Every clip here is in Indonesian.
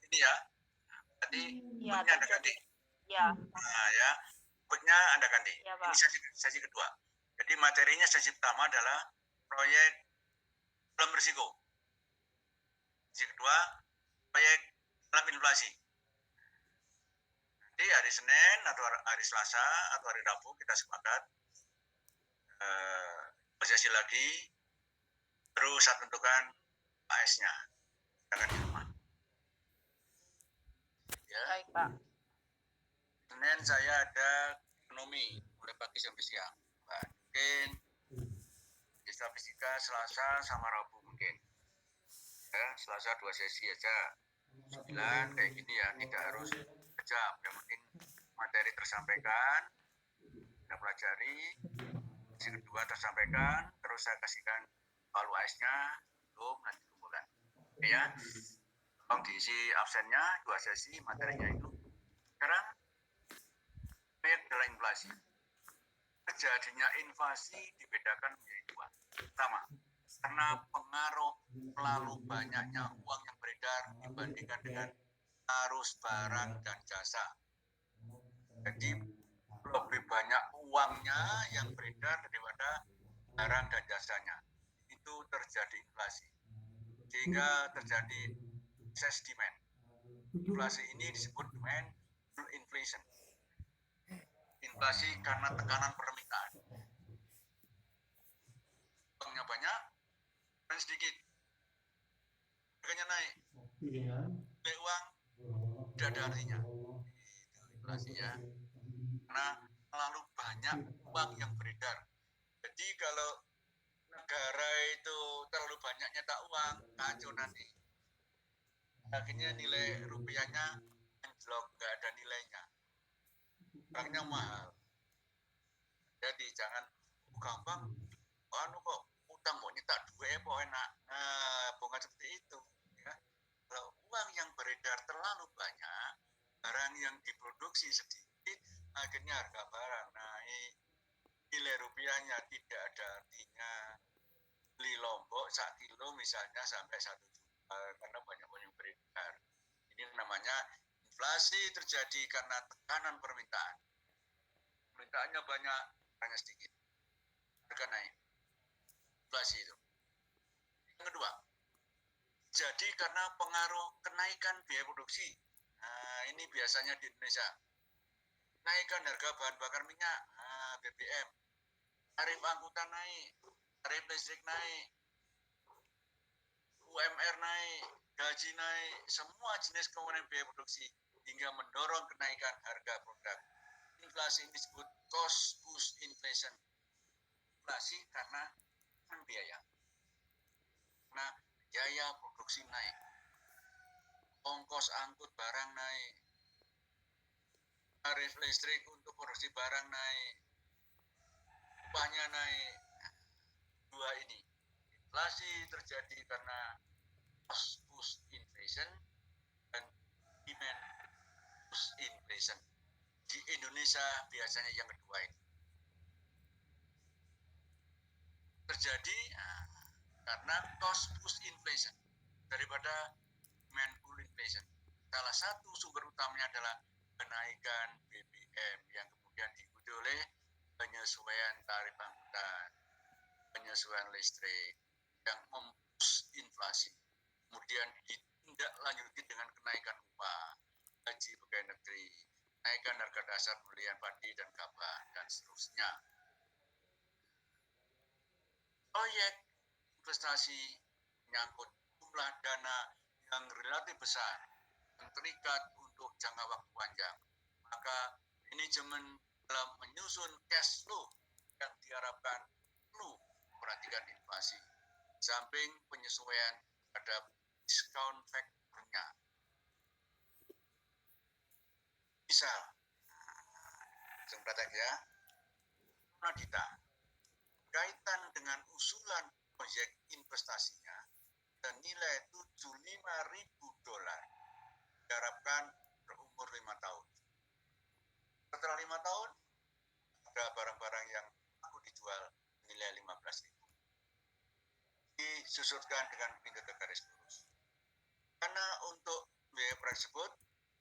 ini ya. Tadi Ya, backnya Anda ganti. ya. Nah ya, backnya Anda ganti. Ya, Ini Pak. sesi kedua. Jadi materinya sesi pertama adalah proyek dalam risiko. Sesi kedua, proyek dalam inflasi. Nanti hari Senin atau hari Selasa atau hari Rabu kita sepakat sesi lagi, terus saya tentukan AS-nya. Akan di rumah. Ya. Baik, Pak. Senin saya ada ekonomi mulai pagi sampai siang. Mungkin fisika Selasa sama Rabu mungkin. Ya, Selasa 2 sesi aja. 9 kayak gini ya, tidak harus sejam. Yang penting materi tersampaikan, kita pelajari, sesi kedua tersampaikan, terus saya kasihkan evaluasinya, belum nanti kumpulan. Ya, tolong diisi absennya 2 sesi materinya itu. Sekarang proyek dalam inflasi. Terjadinya inflasi dibedakan menjadi dua. Pertama, karena pengaruh terlalu banyaknya uang yang beredar dibandingkan dengan arus barang dan jasa. Jadi lebih banyak uangnya yang beredar daripada barang dan jasanya. Itu terjadi inflasi. Sehingga terjadi excess demand. Inflasi ini disebut demand inflation. Inflasi karena tekanan permintaan. Uangnya banyak, dan sedikit. Harganya naik. Nilai uang tidak ada artinya. Itu inflasi ya. Karena terlalu banyak uang yang beredar. Jadi kalau negara itu terlalu banyak nyetak uang, kacau nanti. Akhirnya nilai rupiahnya anjlok, nggak ada nilainya. Banknya mahal. Jadi jangan gampang, kok utang mau nyetak duit kok enak. Nah, bukan seperti itu. Ya. Kalau uang yang beredar terlalu banyak, barang yang diproduksi sedikit, akhirnya harga barang naik, nilai rupiahnya tidak ada artinya. Beli Lombok 1 kilo misalnya sampai 1 juta karena banyak yang beredar. Ini namanya inflasi terjadi karena tekanan permintaan. Permintaannya banyak, harganya sedikit. Harga naik. Inflasi itu. Yang kedua, jadi karena pengaruh kenaikan biaya produksi. Nah, ini biasanya di Indonesia. Naikkan harga bahan bakar minyak, BBM. Tarif angkutan naik, tarif listrik naik, UMR naik, gaji naik, semua jenis komponen biaya produksi hingga mendorong kenaikan harga produk. Inflasi ini disebut cost push inflation. Inflasi karena biaya. Nah, biaya produksi naik, ongkos angkut barang naik, tarif listrik untuk produksi barang naik, upahnya naik. Dua ini, inflasi terjadi karena cost push inflation dan demand push inflation. Di Indonesia biasanya yang kedua ini terjadi karena cost push inflation daripada demand pull inflation. Salah satu sumber utamanya adalah kenaikan BBM yang kemudian diikuti oleh penyesuaian tarif angkutan, penyesuaian listrik yang mempush inflasi. Kemudian ditindaklanjuti dengan kenaikan upah, gaji pegawai negeri, kenaikan harga dasar pembelian padi dan gabah, dan seterusnya. Proyek investasi menyangkut jumlah dana yang relatif besar yang terikat untuk jangka waktu panjang. Maka manajemen dalam menyusun cash flow yang diharapkan perlu memperhatikan inflasi. Samping penyesuaian terhadap discount factor-nya. Misal, sebentar ya, Nadita, kaitan dengan usulan proyek investasinya senilai $75.000 diharapkan berumur 5 tahun. Setelah 5 tahun, ada barang-barang yang aku dijual nilai 15.000. Disusunkan dengan pintu garis lurus. Karena untuk biaya proyek tersebut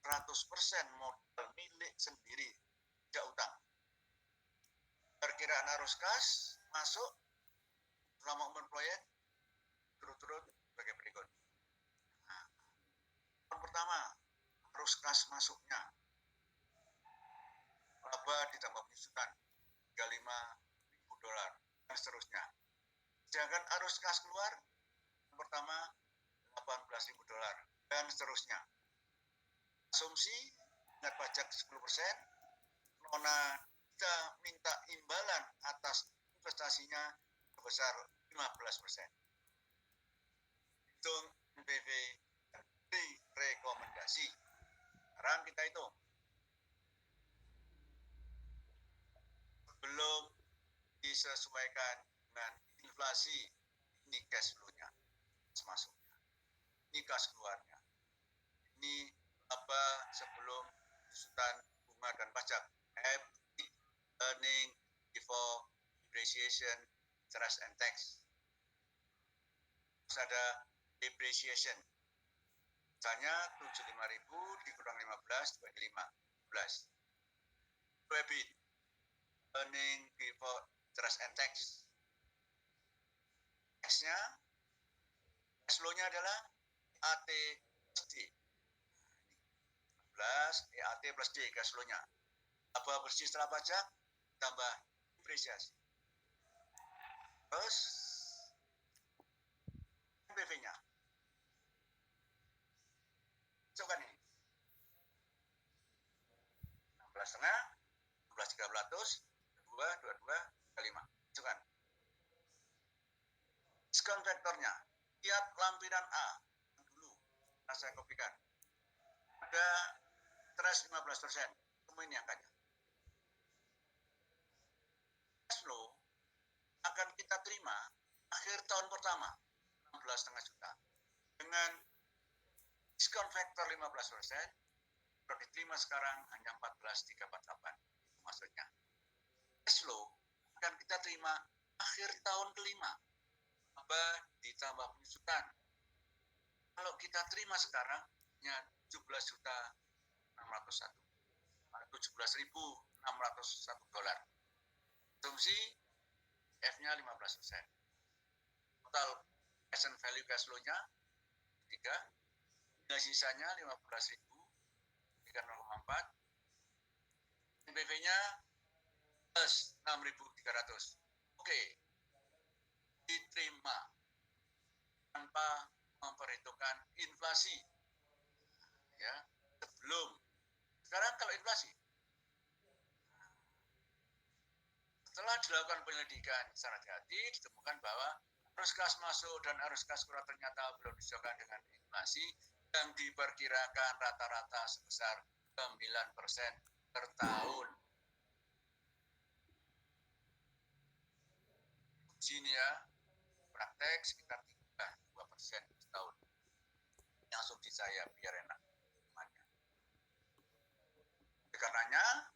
100% modal milik sendiri, tidak utang. Perkiraan arus kas masuk selama umur proyek turut-turut sebagai berikut. Nah, yang pertama, arus kas masuknya laba ditambah penyusutan $35.000 dan seterusnya. Sedangkan arus kas keluar yang pertama $18.000 dan seterusnya. Asumsi ingat pajak 10%, Nona kita minta imbalan atas investasinya sebesar 15%. Hitung NPV dari rekomendasi. Sekarang kita hitung. Belum disesuaikan dengan inflasi, ini cash flow-nya, masuknya. Ini cash keluarnya. Ini apa sebelum susutan bunga dan pajak. Earning before depreciation, interest and tax. Terus ada depreciation. Misalnya 75.000 dikurang 15 dibagi 15. EBIT. Earning before interest and tax. X-nya, cash flow-nya adalah AT plus D. 15 EAT plus D cash flow-nya. Laba bersih setelah pajak tambah depresiasi. Terus NPV-nya. Masukkan ini. 16,5, 16.300, 22, 5. Masukkan. Diskon faktornya. Lihat lampiran A dulu. Nah, saya kopikan. Ada interest 15%. Semua ini angkanya. Cash flow akan kita terima akhir tahun pertama 16,5 juta dengan diskon faktor 15%, kalau diterima sekarang hanya 14.348. Itu maksudnya. Cash flow akan kita terima akhir tahun kelima, apa ditambah penyusutan. Kalau kita terima sekarang hanya 17.601, 17.601 dolar. Asumsi F-nya 15%. Total present value cash flow-nya 3. Dan sisanya 15.000 dikali 0,4. NPV-nya plus 6.300. Oke. Diterima tanpa memperhitungkan inflasi. Ya, sebelum. Sekarang kalau inflasi. Setelah dilakukan penyelidikan secara hati, ditemukan bahwa arus kas masuk dan arus kas keluar ternyata belum disesuaikan dengan inflasi yang diperkirakan rata-rata sebesar 9% per tahun. Sini ya, praktek sekitar 2% setahun. Yang asumsi saya biar enak. Karenanya,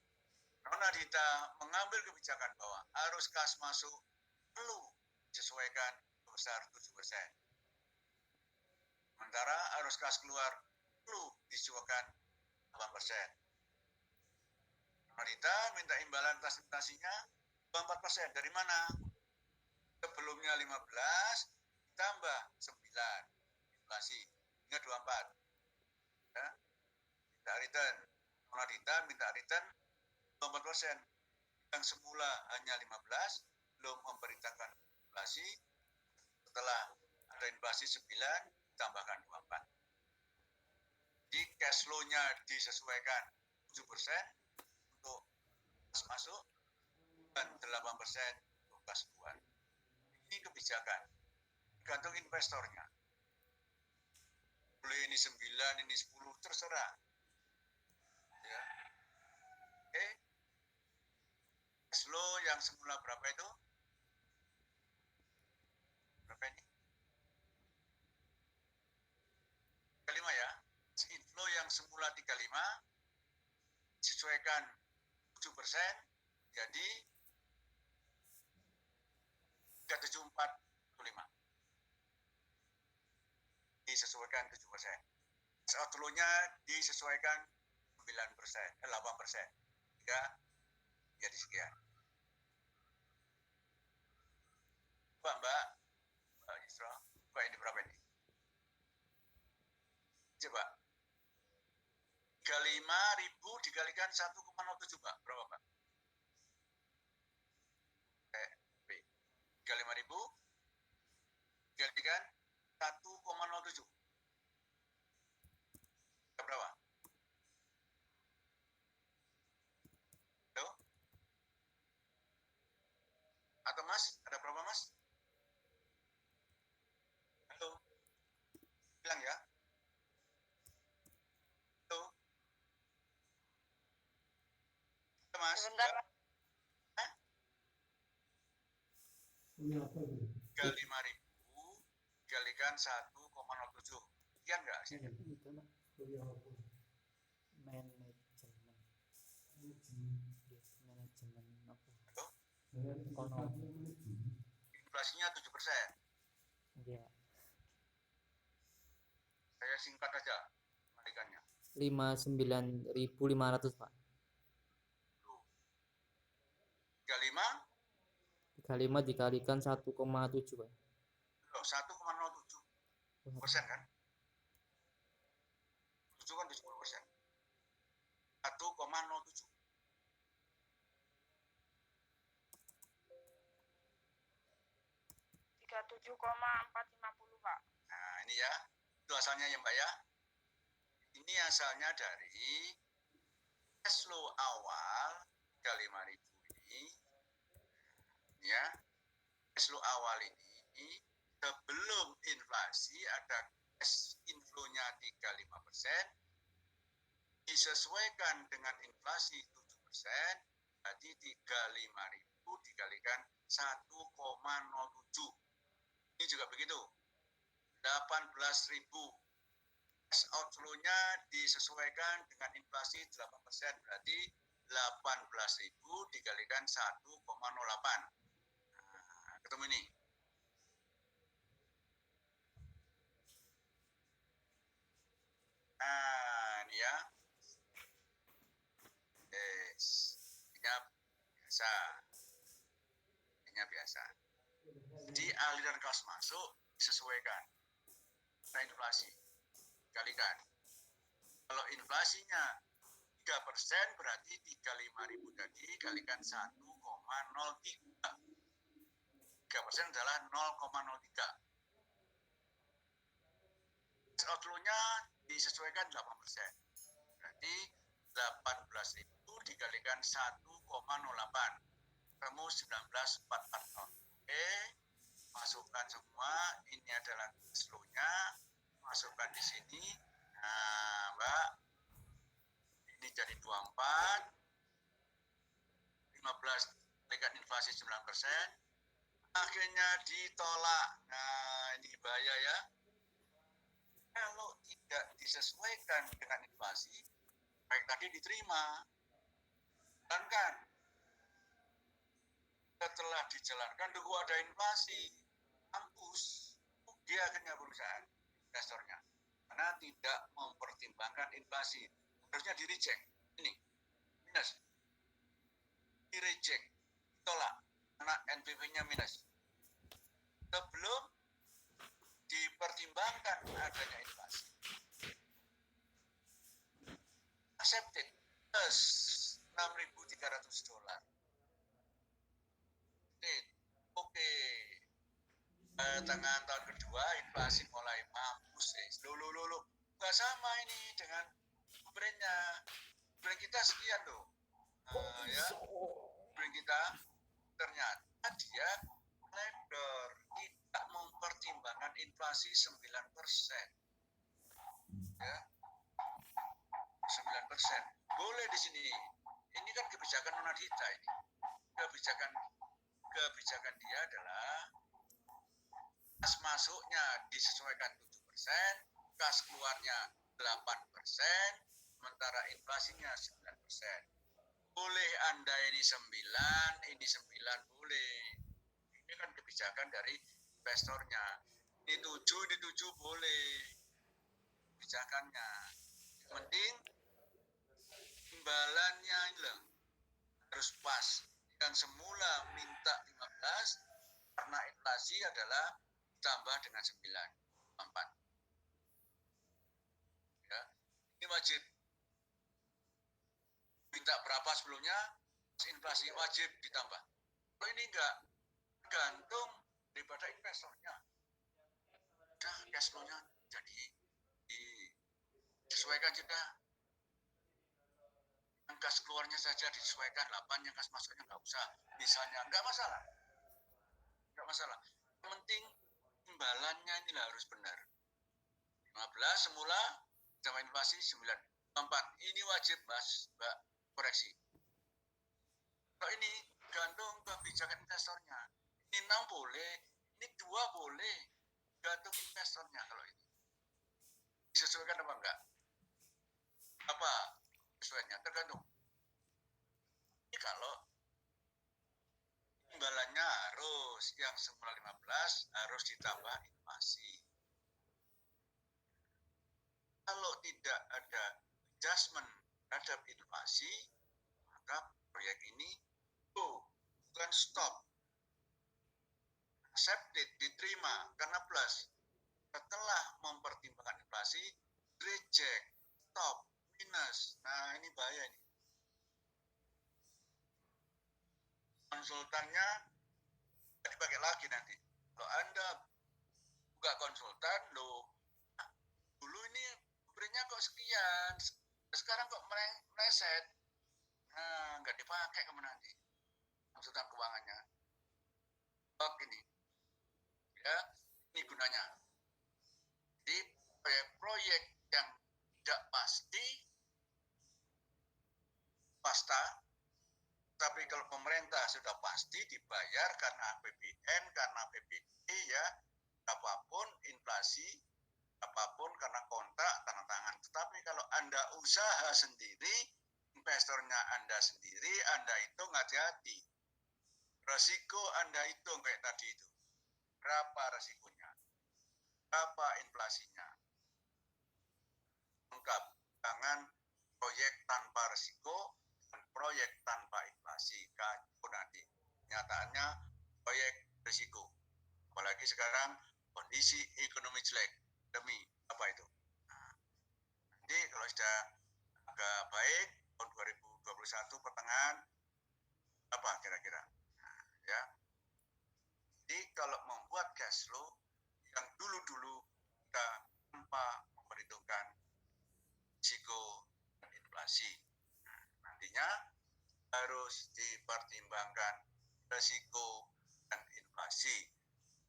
Nona Dita mengambil kebijakan bahwa arus kas masuk perlu disesuaikan sebesar 7%. Sementara arus kas keluar perlu disesuaikan 8%. Nona Dita minta imbalan atas inflasinya 24%. Dari mana? Sebelumnya 15 tambah 9 inflasi hingga 24. Ya. Minta return. Nona Dita minta return 24%. Yang semula hanya 15 belum memberitakan inflasi. Setelah ada inflasi 9 tambahkan 24. Jadi cash flow-nya disesuaikan 7% untuk kas masuk dan 8% untuk kas keluar. Ini kebijakan, tergantung investornya. Boleh ini 9, ini 10, terserah. Ya. Oke. Cash flow yang semula berapa itu? Berapa ini? 35 ya. Inflow yang semula 35 disesuaikan 7% jadi 3745. Disesuaikan 7%. outflow-nya disesuaikan 9%, 8%. Jika jadi sekian. Mbak Yusra, Mbak ini berapa ini? Coba. 35.000 dikalikan 1,07, Mbak. Berapa, Mbak? B. 35.000 dikalikan 1,07. Berapa? Halo? Atau Mas? Ada berapa, Mas? Halo? Bilang ya. Halo? Halo, Mas? Sebentar. Hah? 35.000 dikalikan 1,07. Sekian nggak sih? Inflasinya 7%. Iya. Saya singkat aja kebalikannya. 59.500, Pak. 35 dikalikan 1,7, Pak. 1,07% kan? 7 kan 70%. 1,07. Pak. Nah, ini ya. Itu asalnya ya, Mbak ya. Ini asalnya dari cash flow awal 35.000 ini. Ya. Cash flow awal ini sebelum inflasi ada cash inflow-nya 35%, disesuaikan dengan inflasi 7%, berarti 35.000 dikalikan 1,07. Ini juga begitu. 18.000 cash outflow-nya disesuaikan dengan inflasi 8%, berarti 18.000 dikalikan 1,08. Nah, ketemu ini. Nah, ini ya. Ini biasa. Ini biasa. Jadi aliran kas masuk disesuaikan dengan inflasi. Kalikan. Kalau inflasinya 3%, berarti 35.000 tadi kalikan 1,03. 3% adalah 0,03. Outflow-nya disesuaikan 8%. Berarti 18.000 dikalikan 1,08. Kamu 19.440. Oke. Masukkan semua. Ini adalah cash flow-nya. Masukkan di sini. Nah, Mbak. Ini jadi 24. 15 kalikan inflasi 9%. Akhirnya ditolak. Nah, ini bahaya ya. Kalau tidak disesuaikan dengan inflasi, baik tadi diterima. Jalankan. Setelah dijalankan, tunggu ada inflasi. Mampus. Dia akhirnya perusahaan investornya. Karena tidak mempertimbangkan inflasi. Harusnya di-reject. Ini. Minus. Di-reject. Ditolak. Karena NPV-nya minus. Sebelum dipertimbangkan adanya inflasi. Accepted plus $6.300. Oke. Tengah tahun kedua inflasi mulai mampus. Loh. Nggak sama ini dengan brandnya. Brand kita sekian loh. Ya. Brand kita ternyata dia lender, tidak mempertimbangkan inflasi 9%. Ya. 9%. Boleh di sini. Ini kan kebijakan Nonadita ini. Kebijakan dia adalah kas masuknya disesuaikan 7%, kas keluarnya 8%, sementara inflasinya 9%. Boleh Anda ini 9, ini 9 boleh. Ini kan kebijakan dari investornya. Ini 7 boleh. Kebijakan urusannya. Yang penting imbalannya ini loh, harus pas. Yang semula minta 15 karena inflasi adalah tambah dengan 9,4. Ya, ini wajib. Minta berapa sebelumnya, inflasi wajib ditambah. Kalau ini enggak, gantung daripada investornya. Udah cash flow-nya jadi disesuaikan juga. Yang kas keluarnya saja disesuaikan, 8 yang kas masuknya nggak usah. Misalnya, nggak masalah. Nggak masalah. Yang penting imbalannya ini harus benar. 15 semula sama inflasi 9,4. Ini wajib, Mas, Mbak, koreksi. Kalau ini gantung kebijakan investornya. Ini 6 boleh, ini 2 boleh. Gantung investornya kalau ini. Disesuaikan apa enggak? Apa sesuainya? Tergantung. Ini kalau imbalannya harus yang semula 15 harus ditambah inflasi. Kalau tidak ada adjustment terhadap inflasi, maka proyek ini bukan stop. Accepted, diterima karena plus. Setelah mempertimbangkan inflasi, reject, stop, minus. Nah, ini bahaya ini. Konsultannya dipakai lagi nanti. Kalau Anda buka konsultan, loh, dulu ini berinya kok sekian, sekarang kok meleset. Nah, nggak dipakai kemana nanti konsultan keuangannya. Oh, gini. Ya, ini gunanya. Jadi proyek yang tidak pasti, pasta, tapi kalau pemerintah sudah pasti dibayar karena APBN, karena PBD ya, apapun inflasi, apapun karena kontrak, tanda tangan. Tetapi kalau Anda usaha sendiri, investornya Anda sendiri, Anda hitung hati-hati. Resiko Anda hitung kayak tadi itu. Berapa resikonya? Berapa inflasinya? Lengkap. Jangan proyek tanpa resiko dan proyek tanpa inflasi. Kacau nanti. Nyataannya proyek risiko. Apalagi sekarang kondisi ekonomi jelek. Demi apa itu? Nah, nanti kalau sudah agak baik, tahun 2021 pertengahan, apa kira-kira? Nah, ya. Jadi kalau membuat cash flow yang dulu-dulu kita tanpa memperhitungkan risiko dan inflasi, nah, nantinya harus dipertimbangkan risiko dan inflasi.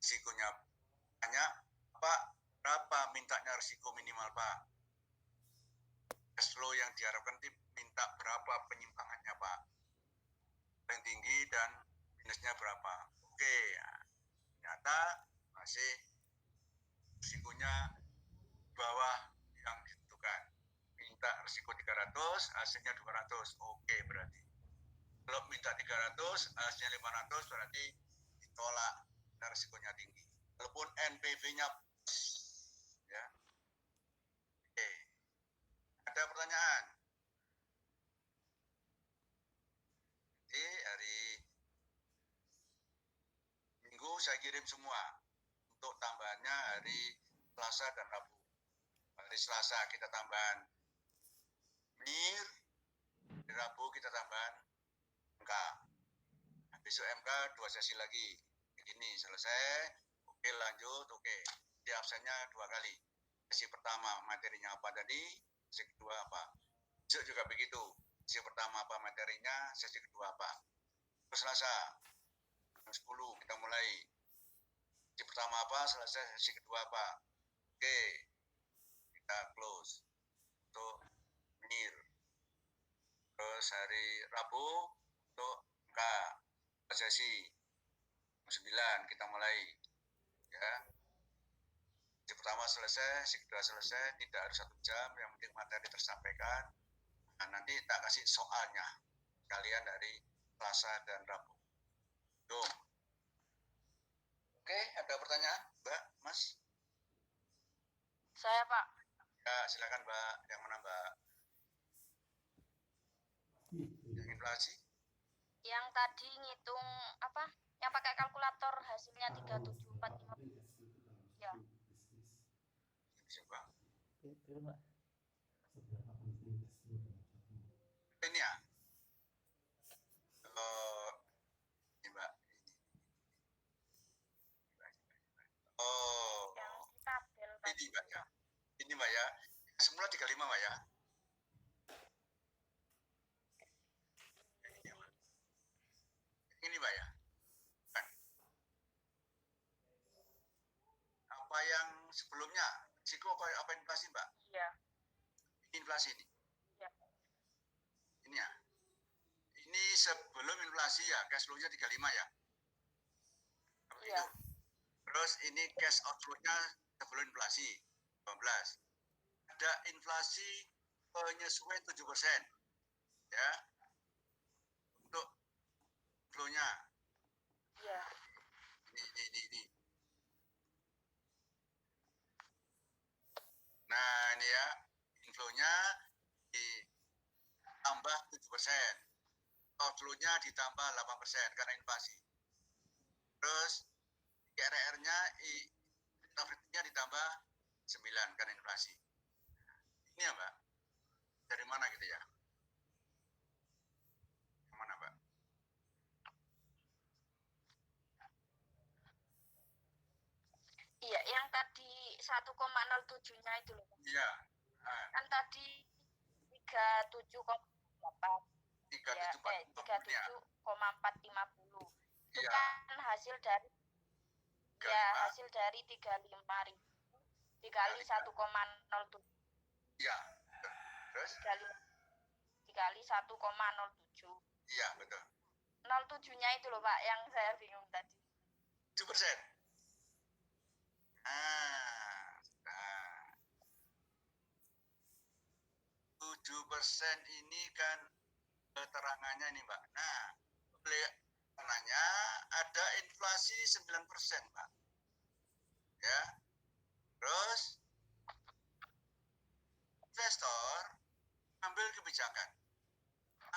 Risikonya banyak, Pak, berapa mintanya risiko minimal, Pak? Cash flow yang diharapkan minta berapa penyimpangannya, Pak? Yang tinggi dan minusnya berapa? Oke, ya. Ternyata masih risikonya bawah yang ditentukan. Minta risiko 300, hasilnya 200. Oke, berarti. Kalau minta 300, hasilnya 500, berarti ditolak karena risikonya tinggi. Walaupun NPV-nya ya. Oke. Ada pertanyaan? Jadi hari Minggu saya kirim semua untuk tambahannya hari Selasa dan Rabu. Hari Selasa kita tambahan MIR, hari Rabu kita tambahan MK. Besok MK 2 sesi lagi. Ini selesai, oke lanjut, oke. Di absennya 2 kali. Sesi pertama materinya apa tadi, sesi kedua apa. Besok juga begitu. Sesi pertama apa materinya, sesi kedua apa. Terus Selasa, jam 10 kita mulai. Sesi pertama apa, selesai sesi kedua apa. Oke, kita close untuk MIR. Terus hari Rabu untuk MK sesi 9 kita mulai ya. Sesi pertama selesai, sesi kedua selesai, tidak harus 1 jam, yang penting materi tersampaikan. Nah, nanti tak kasih soalnya kalian dari Selasa dan Rabu. Tuh. Oke, ada pertanyaan, Mbak, Mas? Saya, Pak. Ya, silakan Mbak. Yang mana Mbak? Yang inflasi? Yang tadi ngitung apa? Yang pakai kalkulator hasilnya 3745. Ya. Coba. Itu Mbak. Ini ya. Ini Mbak. Oh, Yang di tabel ini tadi. Mbak ya. Ini Mbak ya. Semula 35 Mbak ya. Ini Mbak ya. Apa yang sebelumnya? Risiko apa inflasi Mbak? Iya. Inflasi ini. Iya. Ini ya. Ini sebelum inflasi ya, cash flow-nya 35 ya. Iya. Terus ini cash outflow-nya sebelum inflasi 12. Ada inflasi penyesuaian 7%. Ya. Untuk flow-nya. Iya. Ini. Nah, ini ya. Inflow-nya ditambah 7%. Outflow-nya ditambah 8% karena inflasi. Terus IRR-nya profit-nya ditambah 9 karena inflasi. Ini ya Mbak. Dari mana gitu ya? Yang mana Mbak? Iya, yang tadi 1,07-nya itu loh. Iya. Kan tadi 37,8. 37,450. Itu Iya. kan hasil dari 35. ya hasil dari 35.000 dikali 1,07. Iya. Terus? Dikali 1,07. Iya, betul. 07-nya itu loh Pak yang saya bingung tadi. 7%. Nah. 7% ini kan keterangannya ini Mbak. Nah, karena ada inflasi 9% Mbak. Ya. Terus investor ambil kebijakan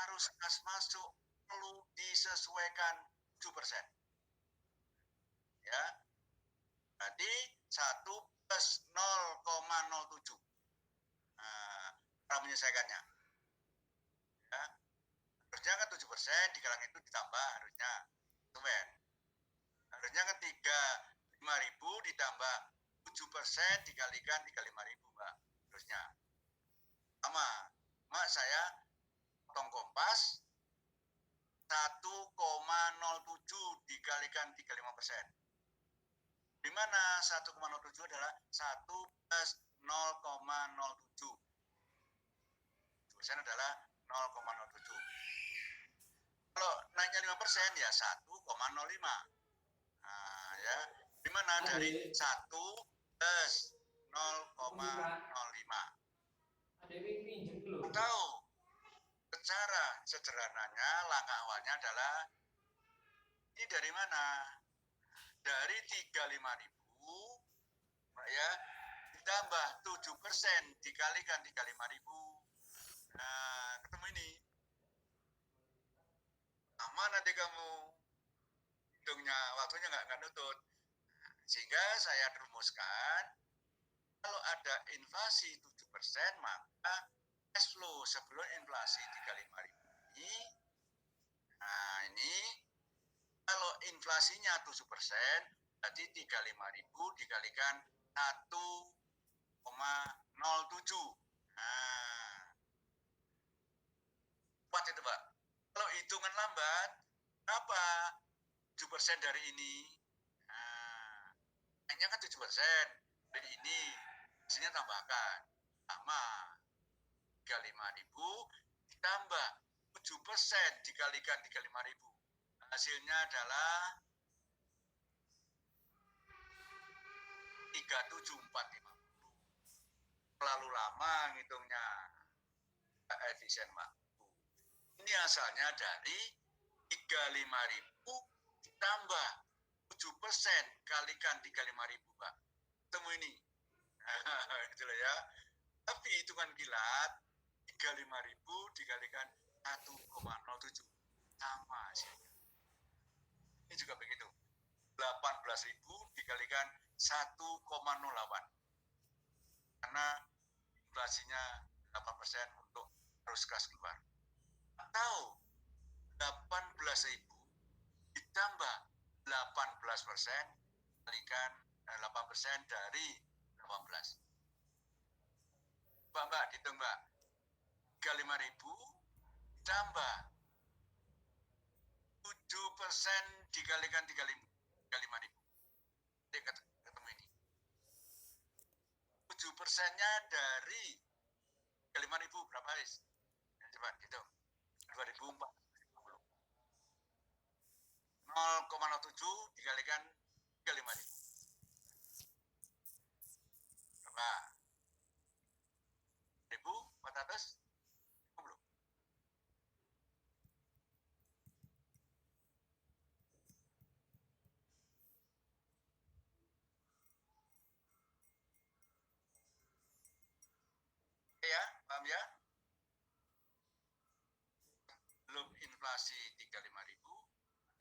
arus kas masuk perlu disesuaikan 7%. Ya. Berarti 1 plus 0,07. Nah, cara menyelesaikannya. Ya. Harusnya kan 7% dikali itu ditambah harusnya. Tumen. Harusnya kan 35.000 ditambah 7% dikalikan 35.000 Mbak. Harusnya. Sama. Mak saya potong kompas 1,07 dikalikan 35%. Di mana 1,07 adalah 1 plus 0,07. 7% adalah 0,07. Kalau naiknya 5% ya 1,05. Nah, ya. Di mana dari 1 plus 0,05. Atau secara sederhananya langkah awalnya adalah ini dari mana? Dari 35.000 ya ditambah 7% dikalikan 35.000. Nah, ketemu ini. Aman nanti kamu hitungnya, waktunya nggak nutut. Sehingga saya rumuskan kalau ada inflasi 7% maka cash flow sebelum inflasi 35.000 ini. Nah, ini kalau inflasinya 7%, berarti 35.000 dikalikan 1,07. Nah, kuat itu Pak. Kalau hitungan lambat, berapa 7% dari ini? Nah, naiknya kan 7% dari ini. Hasilnya tambahkan. Sama. 35.000 ditambah 7% dikalikan 35.000. Hasilnya adalah 37.450. Terlalu lama ngitungnya. Efisien Pak. Ini asalnya dari 35.000 ditambah 7% kalikan 35.000 Pak. Temu ini. Gitu loh ya. Tapi hitungan kilat 35.000 dikalikan 1,07 sama hasilnya. Ini juga begitu. 18.000 dikalikan 1,08. Karena inflasinya 8% untuk arus kas keluar. Atau 18.000 ditambah 18% kalikan 8% dari 18. Mbak, hitung Mbak. 35.000 tambah 7% dikalikan 35.000. Ketemu ini. 7%-nya dari 35.000 berapa, Is? Ya, coba hitung. 2040. 0,07 dikalikan 35.000. Berapa? 1.450. Oke ya, paham ya? Belum inflasi 35.000,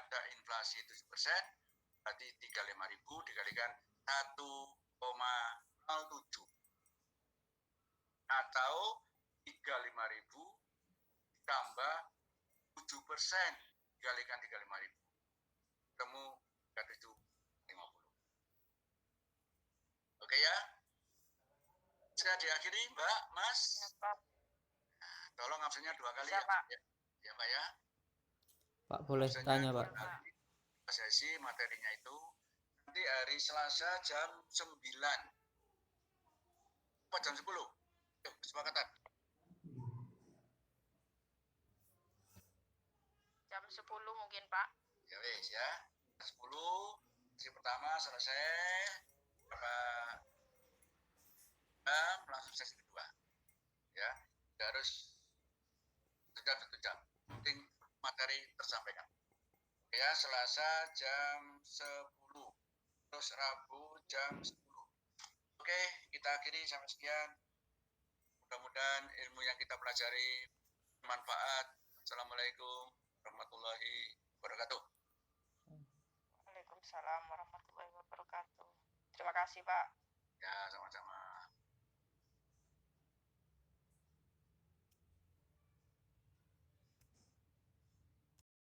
ada inflasi 7%, berarti 35.000 dikalikan 1,07. Atau 35.000 ditambah 7% dikalikan 35.000. Ketemu 3.750. Oke ya? Sudah diakhiri, Mbak, Mas? Ya, Pak. Nah, tolong absennya 2 kali Bisa, ya. Pak. Ya, Pak ya. Pak boleh Absennya tanya 2 Pak. kali. Sesi materinya itu nanti hari Selasa jam 9. Apa jam 10? Yuk, kesepakatan. Jam 10 mungkin, Pak. Ya wes ya. 10 sesi pertama selesai. Berapa jam langsung sesi kedua. Ya, tidak harus sudah 1 jam. Penting materi tersampaikan. Ya, Selasa jam 10. Terus Rabu jam 10. Oke, kita akhiri sampai sekian. Mudah-mudahan ilmu yang kita pelajari bermanfaat. Assalamualaikum warahmatullahi wabarakatuh. Waalaikumsalam warahmatullahi wabarakatuh. Terima kasih, Pak. Ya, sama-sama.